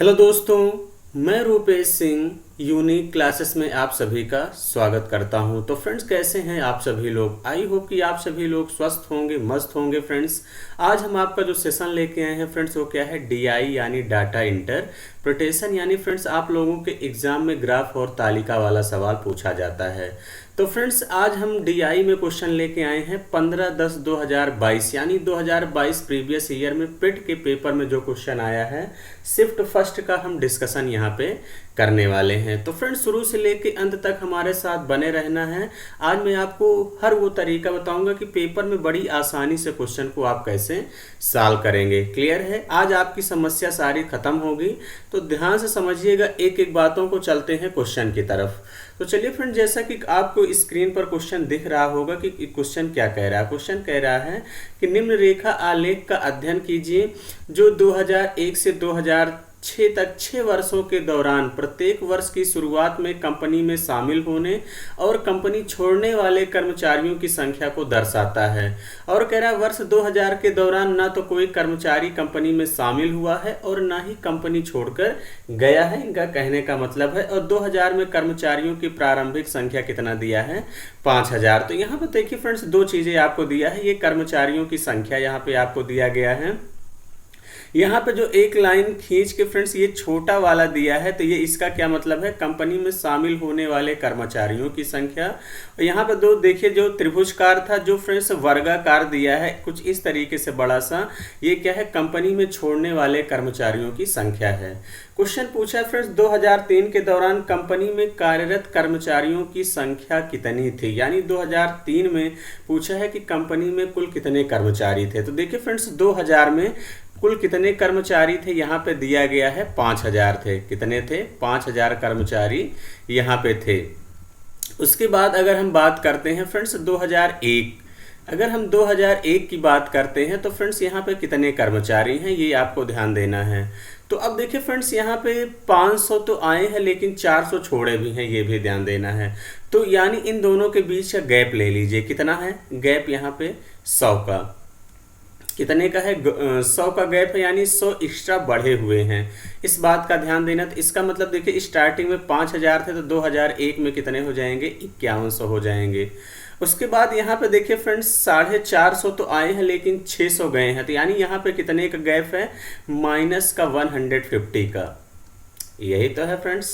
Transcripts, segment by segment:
Hello दोस्तों, मैं Rupesh Singh unique classes में आप सभी का स्वागत करता हूं। तो फ्रेंड्स, कैसे हैं आप सभी लोग? आई होप कि आप सभी लोग स्वस्थ होंगे, मस्त होंगे। फ्रेंड्स, आज हम आपका जो सेशन लेके आए हैं फ्रेंड्स, वो क्या है? डीआई यानी डाटा इंटरप्रिटेशन। यानी फ्रेंड्स, आप लोगों के एग्जाम में ग्राफ और तालिका वाला सवाल पूछा जाता है। तो फ्रेंड्स, आज हम डीआई में क्वेश्चन लेके आए हैं 15/10/2022 यानी 2022 प्रीवियस ईयर में पिट के पेपर में जो क्वेश्चन आया है, शिफ्ट फर्स्ट का हम डिस्कशन यहाँ पे करने वाले हैं। तो फ्रेंड्स, शुरू से लेके अंत तक हमारे साथ बने रहना है। आज मैं आपको हर वो तरीका बताऊंगा कि पेपर में बड़ी आसानी से क्वेश्चन को आप कैसे सॉल्व करेंगे। क्लियर है? आज आपकी समस्या सारी खत्म होगी, तो ध्यान से समझिएगा, एक एक बातों को। चलते हैं क्वेश्चन की तरफ। तो चलिए फ्रेंड, जैसा कि आपको स्क्रीन पर क्वेश्चन दिख रहा होगा कि क्वेश्चन क्या कह रहा है। क्वेश्चन कह रहा है कि निम्न रेखा आलेख का अध्ययन कीजिए जो 2001 से 2006 तक 6 वर्षों के दौरान प्रत्येक वर्ष की शुरुआत में कंपनी में शामिल होने और कंपनी छोड़ने वाले कर्मचारियों की संख्या को दर्शाता है। और कह रहा है वर्ष 2000 के दौरान ना तो कोई कर्मचारी कंपनी में शामिल हुआ है और ना ही कंपनी छोड़कर गया है, इनका कहने का मतलब है। और 2000 में कर्मचारियों की प्रारंभिक संख्या कितना दिया है? 5000। तो यहाँ पर देखिए फ्रेंड्स, दो चीजें आपको दिया है। ये कर्मचारियों की संख्या यहाँ पे आपको दिया गया है। यहाँ पे जो एक लाइन खींच के फ्रेंड्स ये छोटा वाला दिया है, तो ये इसका क्या मतलब है? कंपनी में शामिल होने वाले कर्मचारियों की संख्या। और यहाँ पे दो देखिए, जो त्रिभुजकार था, जो फ्रेंड्स वर्गाकार दिया है कुछ इस तरीके से बड़ा सा, ये क्या है? कंपनी में छोड़ने वाले कर्मचारियों की संख्या है। क्वेश्चन पूछा है फ्रेंड्स, 2003 के दौरान कंपनी में कार्यरत कर्मचारियों की संख्या कितनी थी? यानी 2003 में पूछा है कि कंपनी में कुल कितने कर्मचारी थे। तो देखिए फ्रेंड्स, 2000 में कुल कितने कर्मचारी थे? यहाँ पे दिया गया है 5000 थे। कितने थे? 5000 कर्मचारी यहाँ पे थे। उसके बाद अगर हम बात करते हैं फ्रेंड्स 2001, अगर हम 2001 की बात करते हैं तो फ्रेंड्स यहाँ पे कितने कर्मचारी हैं, ये आपको ध्यान देना है। तो अब देखिए फ्रेंड्स, यहाँ पे 500 तो आए हैं लेकिन 400 छोड़े भी हैं, ये भी ध्यान देना है। तो यानी इन दोनों के बीच का गैप ले लीजिए। कितना है गैप? यहाँ पे 100 का। कितने का है? 100 का गैप है, यानी 100 एक्स्ट्रा बढ़े हुए हैं। इस बात का ध्यान देना। तो इसका मतलब देखिए, स्टार्टिंग में 5000 थे तो 2001 में कितने हो जाएंगे? 5100 हो जाएंगे। उसके बाद यहाँ पे देखिए फ्रेंड्स, 450 तो आए हैं लेकिन 600 गए हैं। तो यानी यहाँ पे कितने का गैप है? माइनस का 150 का। यही तो है फ्रेंड्स,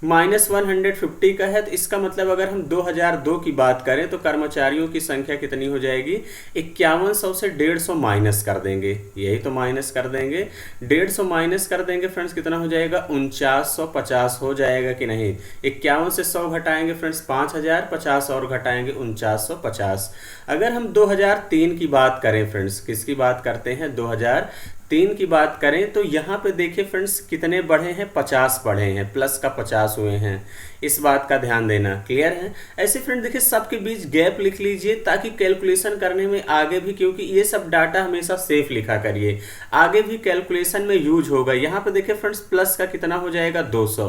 -150 का है। तो इसका मतलब अगर हम 2002 की बात करें तो कर्मचारियों की संख्या कितनी हो जाएगी? 5100 से 150 माइनस कर देंगे। यही तो माइनस कर देंगे, 150 माइनस कर देंगे फ्रेंड्स, कितना हो जाएगा? 4950 हो जाएगा कि नहीं? 51 से 100 घटाएंगे फ्रेंड्स 5000, 50 और घटाएंगे 4950। अगर हम 2003 की बात करें फ्रेंड्स, किसकी बात करते हैं? 2003 की बात करें तो यहाँ पे देखिए फ्रेंड्स, कितने बढ़े हैं? 50 बढ़े हैं, प्लस का 50 हुए हैं। इस बात का ध्यान देना। क्लियर है? ऐसे फ्रेंड देखिए, सबके बीच गैप लिख लीजिए ताकि कैलकुलेशन करने में आगे भी, क्योंकि ये सब डाटा हमेशा सेफ लिखा करिए, आगे भी कैलकुलेशन में यूज होगा। यहाँ पे देखिए फ्रेंड्स, प्लस का कितना हो जाएगा? 200।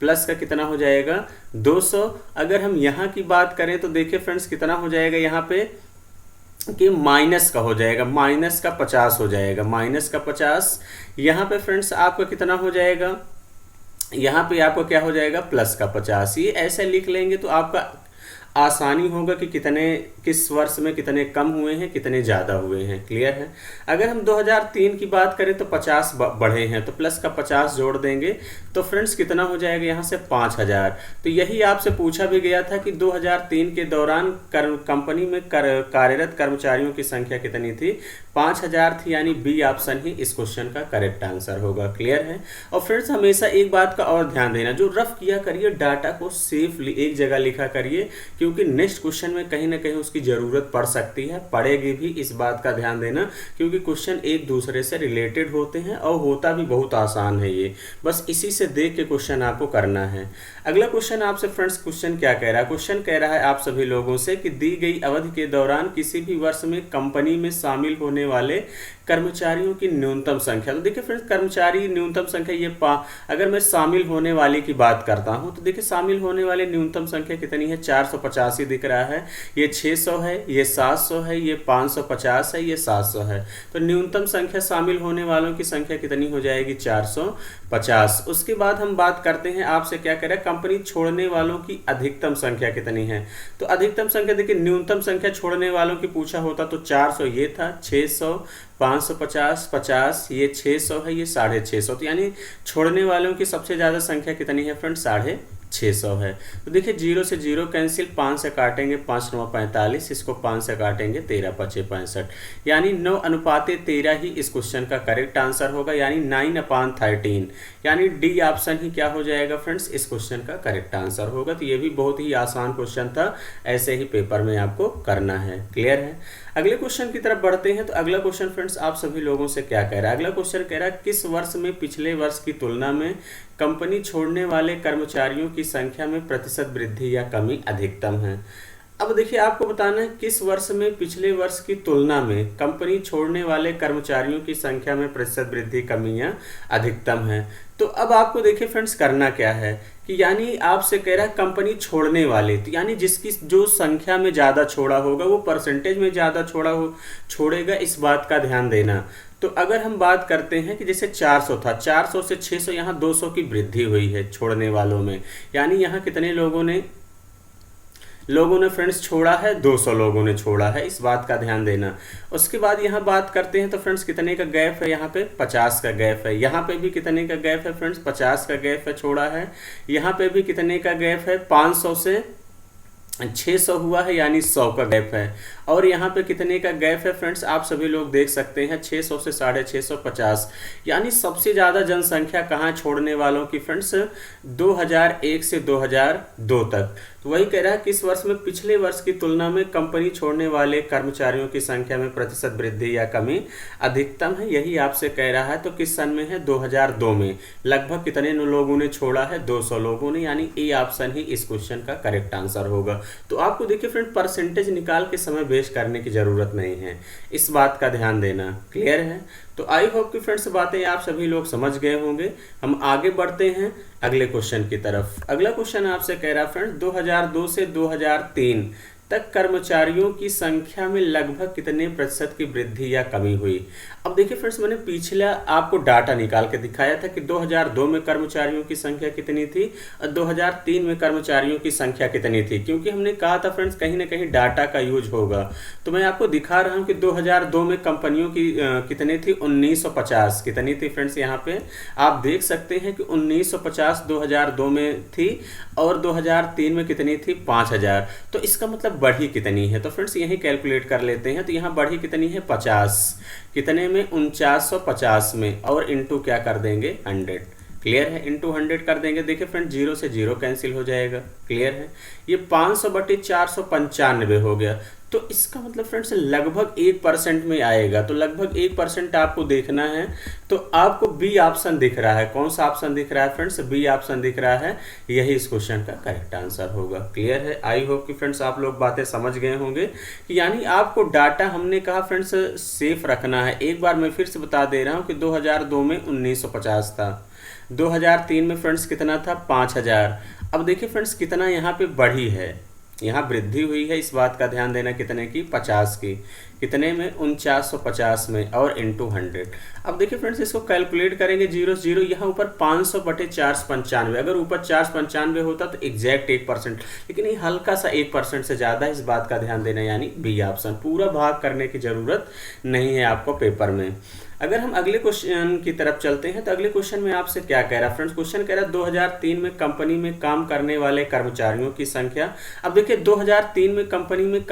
प्लस का कितना हो जाएगा? 200। अगर हम यहाँ की बात करें तो देखिए फ्रेंड्स, कितना हो जाएगा यहाँ पे कि माइनस का हो जाएगा, माइनस का 50 हो जाएगा, माइनस का 50। यहाँ पे फ्रेंड्स आपका कितना हो जाएगा? यहाँ पे आपको क्या हो जाएगा? प्लस का 50। ये ऐसे लिख लेंगे तो आपका आसानी होगा कि कितने, किस वर्ष में कितने कम हुए हैं, कितने ज़्यादा हुए हैं। क्लियर है? अगर हम 2003 की बात करें तो 50 बढ़े हैं, तो प्लस का 50 जोड़ देंगे तो फ्रेंड्स कितना हो जाएगा यहाँ से? 5000। तो यही आपसे पूछा भी गया था कि 2003 के दौरान कंपनी में कार्यरत कर्मचारियों की संख्या कितनी थी? 5000 थी, यानी बी ऑप्शन ही इस क्वेश्चन का करेक्ट आंसर होगा। क्लियर है? और फ्रेंड्स, हमेशा एक बात का और ध्यान देना, जो रफ किया करिए डाटा को सेफली एक जगह लिखा करिए, क्योंकि नेक्स्ट क्वेश्चन में कहीं ना कहीं उसकी ज़रूरत पड़ सकती है, पड़ेगी भी। इस बात का ध्यान देना, क्योंकि क्वेश्चन एक दूसरे से रिलेटेड होते हैं और होता भी बहुत आसान है ये। बस इसी से देख के क्वेश्चन आपको करना है। अगला क्वेश्चन आपसे फ्रेंड्स, क्वेश्चन क्या कह रहा है? क्वेश्चन कह रहा है आप सभी लोगों से कि दी गई अवधि के दौरान किसी भी वर्ष में कंपनी में शामिल होने वाले कर्मचारियों की न्यूनतम संख्या। तो देखिए फ्रेंड्स, कर्मचारी न्यूनतम संख्या ये अगर मैं शामिल होने वाले की बात करता हूं तो देखिए शामिल होने वाले न्यूनतम संख्या कितनी है, 485 दिख रहा है, ये 600 है, ये 700 है, ये 550 है, ये 700 है। तो न्यूनतम संख्या शामिल होने वालों की संख्या कितनी हो जाएगी, 450। उसके बाद हम बात करते हैं, आपसे क्या कह रहा है, कंपनी छोड़ने वालों की अधिकतम संख्या कितनी है। तो अधिकतम संख्या देखिए, न्यूनतम संख्या छोड़ने वालों की पूछा होता तो 400 ये था, 600, 550, 50, ये 600 है, ये 650। तो यानी छोड़ने वालों की सबसे ज़्यादा संख्या कितनी है फ्रेंड्स, 650 है। तो देखिए 0 से 0 कैंसिल, 5 से काटेंगे 5 9 45, इसको 5 से काटेंगे 13 5 65, यानी 9:13 ही इस क्वेश्चन का करेक्ट आंसर होगा, यानी 9/13, यानी डी ऑप्शन ही क्या हो जाएगा फ्रेंड्स, इस क्वेश्चन का करेक्ट आंसर होगा। तो ये भी बहुत ही आसान क्वेश्चन था, ऐसे ही पेपर में आपको करना है। क्लियर है। अगले क्वेश्चन की तरफ बढ़ते हैं। तो अगला क्वेश्चन फ्रेंड्स आप सभी लोगों से क्या कह रहा है, अगला क्वेश्चन कह रहा है किस वर्ष में पिछले वर्ष की तुलना में कंपनी छोड़ने वाले कर्मचारियों की संख्या में प्रतिशत वृद्धि या कमी अधिकतम है। अब देखिए आपको बताना है किस वर्ष में पिछले वर्ष की तुलना में कंपनी छोड़ने वाले कर्मचारियों की संख्या में प्रतिशत वृद्धि, कमी या अधिकतम है। तो अब आपको देखिए फ्रेंड्स करना क्या है कि यानी आपसे कह रहा है कंपनी छोड़ने वाले, तो यानी जिसकी जो संख्या में ज़्यादा छोड़ा होगा वो परसेंटेज में ज़्यादा छोड़ेगा, इस बात का ध्यान देना। तो अगर हम बात करते हैं कि जैसे 400 था, 400 से 600, यहाँ 200 की वृद्धि हुई है छोड़ने वालों में, यानी यहाँ कितने लोगों ने फ्रेंड्स छोड़ा है, 200 लोगों ने छोड़ा है, इस बात का ध्यान देना। उसके बाद यहाँ बात करते हैं तो फ्रेंड्स कितने का गैप है, यहाँ पे 50 का गैप है, यहाँ पे भी कितने का गैप है फ्रेंड्स, 50 का गैप है, छोड़ा है। यहाँ पे भी कितने का गैप है, 500 से 600 हुआ है, यानी 100 का गैप है। और यहाँ पे कितने का गैप है फ्रेंड्स, आप सभी लोग देख सकते हैं 600 से 650, यानी सबसे ज़्यादा जनसंख्या कहाँ छोड़ने वालों की फ्रेंड्स, 2001 से 2002 तक। तो वही कह रहा है कि इस वर्ष में पिछले वर्ष की तुलना में कंपनी छोड़ने वाले कर्मचारियों की संख्या में प्रतिशत वृद्धि या कमी अधिकतम है, यही आपसे कह रहा है। तो किस सन में है, 2002 में। लगभग कितने लोगों ने छोड़ा है, 200 लोगों ने, यानी ए ऑप्शन ही इस क्वेश्चन का करेक्ट आंसर होगा। तो आपको देखिए फ्रेंड परसेंटेज निकाल के समय वेस्ट करने की जरूरत नहीं है, इस बात का ध्यान देना। क्लियर है। तो आई होप कि फ्रेंड्स बातें आप सभी लोग समझ गए होंगे। हम आगे बढ़ते हैं अगले क्वेश्चन की तरफ। अगला क्वेश्चन आपसे कह रहा है फ्रेंड्स 2002 से 2003 तक कर्मचारियों की संख्या में लगभग कितने प्रतिशत की वृद्धि या कमी हुई। अब देखिए फ्रेंड्स मैंने पिछला आपको डाटा निकाल के दिखाया था कि 2002 में कर्मचारियों की संख्या कितनी थी और 2003 में कर्मचारियों की संख्या कितनी थी, क्योंकि हमने कहा था फ्रेंड्स कहीं ना कहीं डाटा का यूज होगा। तो मैं आपको दिखा रहा हूं कि 2002 में कंपनियों की कितनी थी, 1950 कितनी थी फ्रेंड्स। यहाँ पे आप देख सकते हैं कि 1950 2002 में थी और 2003 में कितनी थी, 5000। तो इसका मतलब बढ़ी कितनी है, तो फ्रेंड्स यही कैलकुलेट कर लेते हैं। तो यहाँ बढ़ी कितनी है, 50, कितने में, 4950 में, और इंटू क्या कर देंगे, 100। क्लियर है, इंटू 100 कर देंगे। देखिए फ्रेंड 0 से 0 कैंसिल हो जाएगा। क्लियर है, ये 500/495 हो गया। तो इसका मतलब फ्रेंड्स लगभग 1% में आएगा। तो लगभग 1% आपको देखना है। तो आपको बी ऑप्शन दिख रहा है, कौन सा ऑप्शन दिख रहा है फ्रेंड्स, बी ऑप्शन दिख रहा है, यही इस क्वेश्चन का करेक्ट आंसर होगा। क्लियर है। आई होप कि फ्रेंड्स आप लोग बातें समझ गए होंगे कि यानी आपको डाटा हमने कहा फ्रेंड्स सेफ रखना है। एक बार मैं फिर से बता दे रहा हूँ कि 2002 में 1950 था, 2003 में फ्रेंड्स कितना था, 5000। अब देखिए फ्रेंड्स कितना यहाँ पे बढ़ी है, यहाँ वृद्धि हुई है, इस बात का ध्यान देना। कितने की, 50 की, कितने में, 4950 में, और इंटू 100। अब देखिए फ्रेंड्स इसको कैलकुलेट करेंगे 0 0, यहाँ ऊपर 500/495, अगर ऊपर 495 होता तो एग्जैक्ट 1%, लेकिन ये हल्का सा 1% से ज़्यादा, इस बात का ध्यान देना, यानी बी ऑप्शन। पूरा भाग करने की ज़रूरत नहीं है आपको पेपर में। अगर हम अगले क्वेश्चन की तरफ चलते हैं तो अगले क्वेश्चन में आपसे क्या कह रहा है फ्रेंड्स, क्वेश्चन कह रहा है 2003 में कंपनी में काम करने वाले कर्मचारियों की संख्या। अब देखिए 2003 में कंपनी में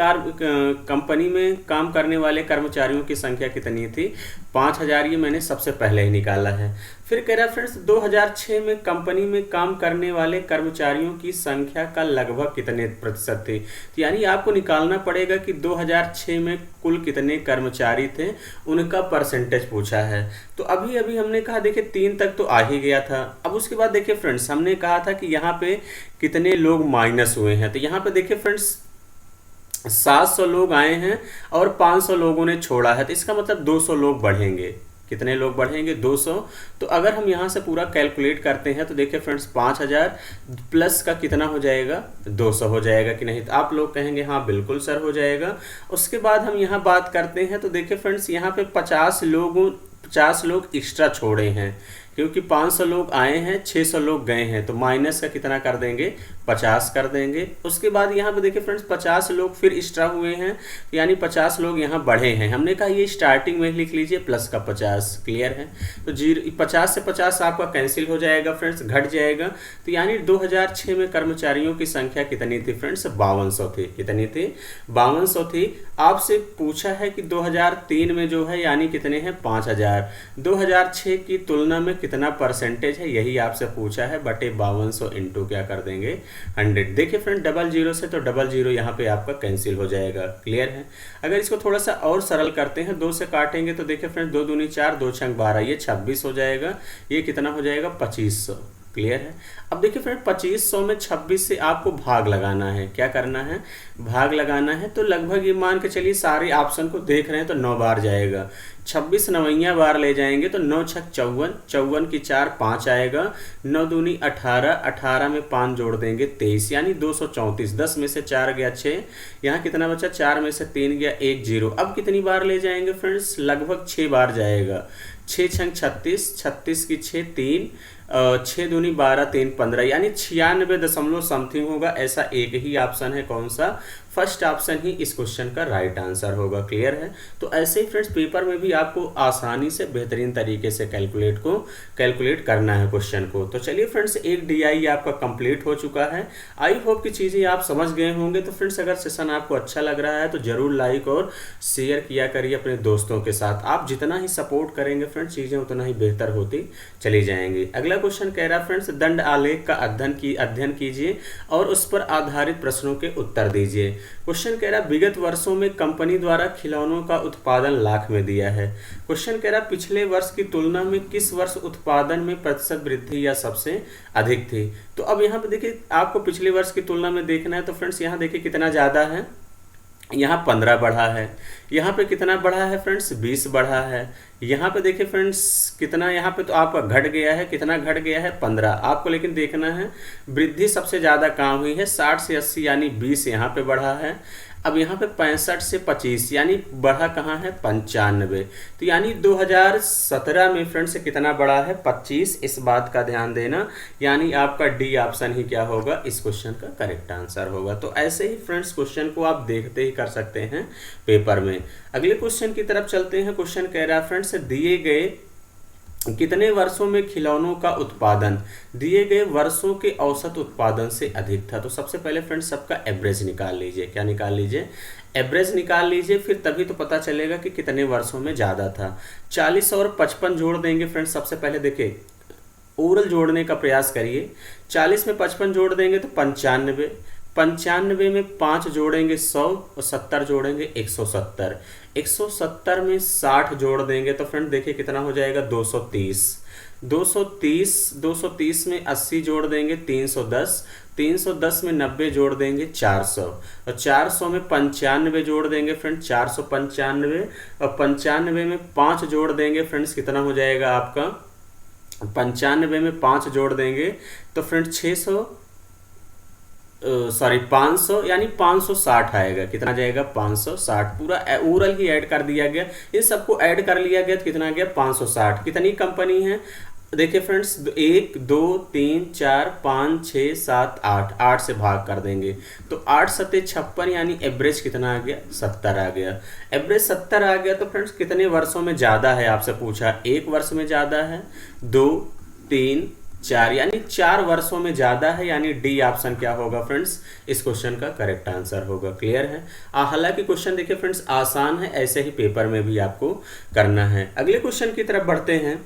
काम करने वाले कर्मचारियों की संख्या कितनी थी, 5000, ये मैंने सबसे पहले ही निकाला है। फिर कह रहा है फ्रेंड्स 2006 में कंपनी में काम करने वाले कर्मचारियों की संख्या का लगभग कितने प्रतिशत थी। तो यानी आपको निकालना पड़ेगा कि 2006 में कुल कितने कर्मचारी थे, उनका परसेंटेज पूछा है। तो अभी अभी हमने कहा देखिए 3 तक तो आ ही गया था। अब उसके बाद देखिए फ्रेंड्स हमने कहा था कि यहाँ पे कितने लोग माइनस हुए हैं। तो यहाँ पे देखिए फ्रेंड्स 700 लोग आए हैं और 500 लोगों ने छोड़ा है, तो इसका मतलब 200 लोग बढ़ेंगे। कितने लोग बढ़ेंगे? 200। तो अगर हम यहाँ से पूरा कैलकुलेट करते हैं तो देखिए फ्रेंड्स 5000 प्लस का कितना हो जाएगा? 200 हो जाएगा कि नहीं? तो आप लोग कहेंगे हाँ बिल्कुल सर हो जाएगा। उसके बाद हम यहाँ बात करते हैं तो देखिए फ्रेंड्स यहाँ पे 50 लोग एक्स्ट्रा छोड़े हैं, क्योंकि 500 लोग आए हैं, 600 लोग गए हैं, तो माइनस का कितना कर देंगे? 50 कर देंगे। उसके बाद यहाँ पे देखिए फ्रेंड्स 50 लोग फिर एक्स्ट्रा हुए हैं, यानी 50 लोग यहाँ बढ़े हैं। हमने कहा ये स्टार्टिंग में लिख लीजिए प्लस का 50। क्लियर है? तो 50 से 50 आपका कैंसिल हो जाएगा फ्रेंड्स, घट जाएगा। तो यानी 2006 में कर्मचारियों की संख्या कितनी थी फ्रेंड्स? 5200 थी। कितनी थी? 5200 थी। आपसे पूछा है कि 2003 में जो है यानी कितने हैं? 5000। 2006 की तुलना में कितना परसेंटेज है, यही आपसे पूछा है, बटे 5200 इंटू क्या कर देंगे? 100। देखिए फ्रेंड डबल जीरो से तो डबल जीरो यहाँ पे आपका कैंसिल हो जाएगा। क्लियर है? अगर इसको थोड़ा सा और सरल करते हैं, 2 से काटेंगे तो देखिए फ्रेंड 2 दूनी 4, 2 छंग 12, ये 26 हो जाएगा। ये कितना हो जाएगा? 2500। क्लियर है? अब देखिए फ्रेंड 2500 में 26 से आपको भाग लगाना है। क्या करना है? भाग लगाना है। तो लगभग ये मान के चलिए सारे ऑप्शन को देख रहे हैं तो 9 बार जाएगा। 26 नवैया बार ले जाएंगे तो 9 छक 54, 54 की 4 5 आएगा, 9 दूनी 18, 18 में 5 जोड़ देंगे 23, यानी 234। 10 में से 4 गया 6, यहाँ कितना बचा? 4 में से 3 गया 1 0। अब कितनी बार ले जाएंगे फ्रेंड्स? लगभग 6 बार जाएगा। 6 छंग 36, 36 की 6 3, 6 दूनी 12, 3 15, यानी 96 दशमलव समथिंग होगा। ऐसा एक ही ऑप्शन है, कौन सा? फर्स्ट ऑप्शन ही इस क्वेश्चन का राइट आंसर होगा। क्लियर है? तो ऐसे ही फ्रेंड्स पेपर में भी आपको आसानी से बेहतरीन तरीके से कैलकुलेट करना है क्वेश्चन को। तो चलिए फ्रेंड्स एक डीआई आपका कंप्लीट हो चुका है। आई होप कि चीज़ें आप समझ गए होंगे। तो फ्रेंड्स अगर सेशन आपको अच्छा लग रहा है तो जरूर लाइक और शेयर किया करिए अपने दोस्तों के साथ। आप जितना ही सपोर्ट करेंगे फ्रेंड्स चीज़ें उतना ही बेहतर होती चली जाएंगी। अगला क्वेश्चन कह रहा है फ्रेंड्स दंड आलेख का अध्ययन कीजिए और उस पर आधारित प्रश्नों के उत्तर दीजिए। क्वेश्चन कह रहा है विगत वर्षों में कंपनी द्वारा खिलौनों का उत्पादन लाख में दिया है। क्वेश्चन कह रहा है पिछले वर्ष की तुलना में किस वर्ष उत्पादन में प्रतिशत वृद्धि या सबसे अधिक थी। तो अब यहाँ पे देखिए आपको पिछले वर्ष की तुलना में देखना है। तो फ्रेंड्स यहाँ देखिए कितना ज़्यादा है, यहाँ 15 बढ़ा है। यहाँ पे कितना बढ़ा है फ्रेंड्स? 20 बढ़ा है। यहाँ पे देखिए फ्रेंड्स कितना, यहाँ पे तो आपका घट गया है। कितना घट गया है? 15। आपको लेकिन देखना है वृद्धि सबसे ज़्यादा कहाँ हुई है? 60 से 80 यानी 20 यहाँ पे बढ़ा है। अब यहाँ पे 65 से 25 यानी बढ़ा कहाँ है? 95। तो यानी 2017 में फ्रेंड्स कितना बढ़ा है? 25। इस बात का ध्यान देना, यानी आपका डी ऑप्शन ही क्या होगा? इस क्वेश्चन का करेक्ट आंसर होगा। तो ऐसे ही फ्रेंड्स क्वेश्चन को आप देखते ही कर सकते हैं पेपर में। अगले क्वेश्चन की तरफ चलते हैं। क्वेश्चन कह रहा है फ्रेंड्स दिए गए कितने वर्षों में खिलौनों का उत्पादन दिए गए वर्षों के औसत उत्पादन से अधिक था। तो सबसे पहले फ्रेंड्स सबका एवरेज निकाल लीजिए। क्या निकाल लीजिए? एवरेज निकाल लीजिए, फिर तभी तो पता चलेगा कि कितने वर्षों में ज़्यादा था। 40 और 55 जोड़ देंगे फ्रेंड्स। सबसे पहले देखिए ओरल जोड़ने का प्रयास करिए। 40 में 55 जोड़ देंगे तो 95, 95 में 5 जोड़ेंगे 100 और 70 जोड़ेंगे 170, 170 में 60 जोड़ देंगे तो फ्रेंड देखिए कितना हो जाएगा? 230, 230 में 80 जोड़ देंगे 310, 310 में 90 जोड़ देंगे 400 और 400 में 95 जोड़ देंगे फ्रेंड 495 और 95 में 5 जोड़ देंगे फ्रेंड्स कितना हो जाएगा आपका? 95 में 5 जोड़ देंगे तो फ्रेंड 500 यानी 560 आएगा। कितना जाएगा? 560। पूरा ओरल ही ऐड कर दिया गया, ये सबको ऐड कर लिया गया तो कितना गया? 560। कितनी कंपनी है? देखिए फ्रेंड्स 1 2 3 4 5 6 7 8, 8 से भाग कर देंगे तो 8 सत्ते 56 यानी एवरेज कितना आ गया? 70 आ गया। एवरेज 70 आ गया तो फ्रेंड्स कितने वर्षों में ज़्यादा है आपसे पूछा? 1 वर्ष में ज़्यादा है, 2 3 4 यानी 4 वर्षों में ज़्यादा है, यानी डी ऑप्शन क्या होगा फ्रेंड्स? इस क्वेश्चन का करेक्ट आंसर होगा। क्लियर है? हालांकि क्वेश्चन देखिए फ्रेंड्स आसान है, ऐसे ही पेपर में भी आपको करना है। अगले क्वेश्चन की तरफ बढ़ते हैं।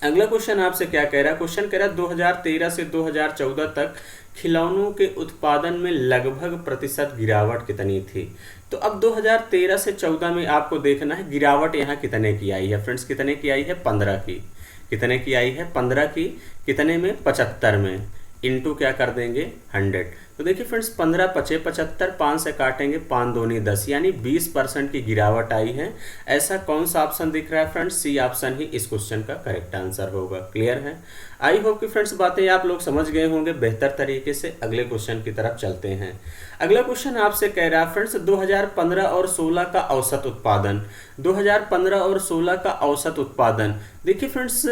अगला क्वेश्चन आपसे क्या कह रहा है? क्वेश्चन कह रहा है 2013 से 2014 तक खिलौनों के उत्पादन में लगभग प्रतिशत गिरावट कितनी थी। तो अब 2013 से 14 में आपको देखना है गिरावट यहाँ कितने की आई है फ्रेंड्स? कितने की आई है? 15 की। कितने की आई है? 15 की। कितने में? 75 में। इनटू क्या कर देंगे? 100। तो देखिए फ्रेंड्स 15 पचे 75, 5 से काटेंगे 5 दूनी 10, यानी 20% की गिरावट आई है। ऐसा कौन सा ऑप्शन दिख रहा है फ्रेंड्स? सी ऑप्शन ही इस क्वेश्चन का करेक्ट आंसर होगा। क्लियर है? आई होप कि फ्रेंड्स बातें आप लोग समझ गए होंगे बेहतर तरीके से। अगले क्वेश्चन की तरफ चलते हैं। अगला क्वेश्चन आपसे कह रहा है फ्रेंड्स 2015 और 16 का औसत उत्पादन। 2015 और 16 का औसत उत्पादन। देखिए फ्रेंड्स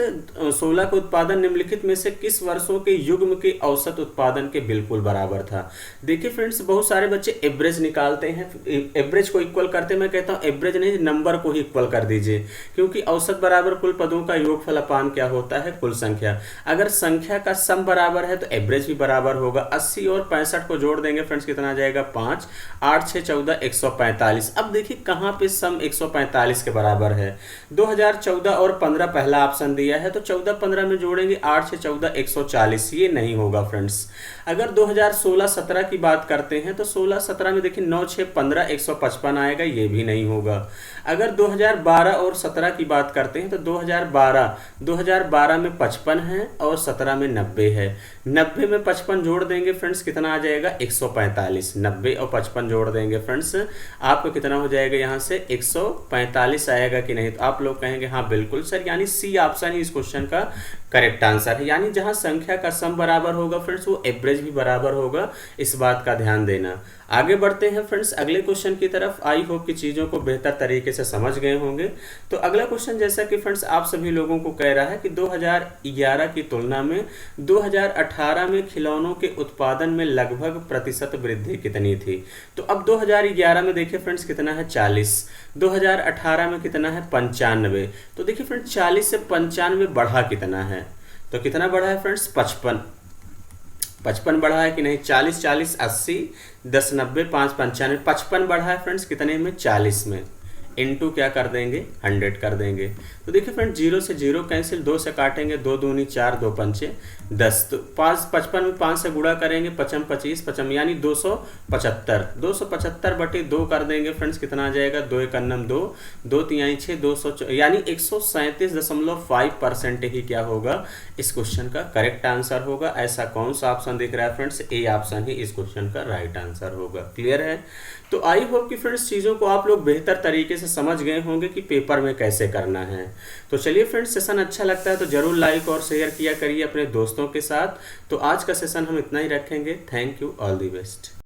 16 का उत्पादन निम्नलिखित में से किस वर्षों के युग्म के औसत उत्पादन के बिल्कुल बराबर था? देखिए फ्रेंड्स बहुत सारे बच्चे एवरेज निकालते हैं, एवरेज को इक्वल करते हैं। मैं कहता हूं एवरेज नहीं, नंबर को ही इक्वल कर दीजिए, क्योंकि औसत बराबर कुल पदों का योगफल अपान क्या होता है? कुल संख्या। अगर संख्या का सम बराबर है तो एवरेज भी बराबर होगा। 80 और 65 को जोड़ देंगे फ्रेंड्स, कितना आ जाएगा? 5, 8 6 14 145। अब देखिए कहां पे सम 145 के बराबर है। 2014 और 15 पहला ऑप्शन दिया है, तो 14 15 में जोड़ेंगे 8 6 14 140। ये नहीं होगा फ्रेंड्स। अगर 2016 17 की बात करते हैं तो 16 17 में देखिए 9 6 15 155 आएगा, ये भी नहीं होगा। अगर 2012 और 17 की बात करते हैं तो 2012 में 55 है और 17 में 90 है। 90 में 55 जोड़ देंगे फ्रेंड्स, कितना आ जाएगा? 145। 90 और 55 जोड़ देंगे फ्रेंड्स, आपको कितना हो जाएगा? यहाँ से 145 आएगा कि नहीं? तो आप लोग कहेंगे हाँ बिल्कुल सर, यानी सी ऑप्शन ही इस क्वेश्चन का करेक्ट आंसर है। यानी जहां संख्या का सम बराबर होगा फ्रेंड्स, वो एवरेज भी बराबर होगा। इस बात का ध्यान देना। आगे बढ़ते हैं फ्रेंड्स अगले क्वेश्चन की तरफ। आई होप कि चीज़ों को बेहतर तरीके से समझ गए होंगे। तो अगला क्वेश्चन जैसा कि फ्रेंड्स आप सभी लोगों को कह रहा है कि 2011 की तुलना में 2018 में खिलौनों के उत्पादन में लगभग प्रतिशत वृद्धि कितनी थी? तो अब 2011 में देखिए फ्रेंड्स कितना है? 40। 2018 में कितना है? 95। तो देखिए फ्रेंड्स 40 से 95 बढ़ा कितना है? तो कितना बढ़ा है फ्रेंड्स? 55। 55 बढ़ा है कि नहीं? 40 40 80, 10 90, 5 95। 55 बढ़ा है फ्रेंड्स कितने में? 40 में। इनटू क्या कर देंगे? 100 कर देंगे। तो देखिए फ्रेंड्स 0 से 0 कैंसिल, 2 से काटेंगे 2 दूनी 4, 2 पंचे 10। तो 55 में 5 से गुणा करेंगे, 55 25 55, यानी 275। 275 बटे 2 कर देंगे फ्रेंड्स, कितना आ जाएगा? 2 एक अन्नम 2, 2 तिहाई 6, 200, यानी 137.5% ही क्या होगा? इस क्वेश्चन का करेक्ट आंसर होगा। ऐसा कौन सा ऑप्शन दिख रहा है फ्रेंड्स? ए ऑप्शन ही इस क्वेश्चन का राइट आंसर होगा। क्लियर है? तो आई होप कि फ्रेंड्स चीज़ों को आप लोग बेहतर तरीके से समझ गए होंगे कि पेपर में कैसे करना है। तो चलिए फ्रेंड्स, सेशन अच्छा लगता है तो जरूर लाइक और शेयर किया करिए अपने दोस्तों के साथ। तो आज का सेशन हम इतना ही रखेंगे। Thank you, all the best.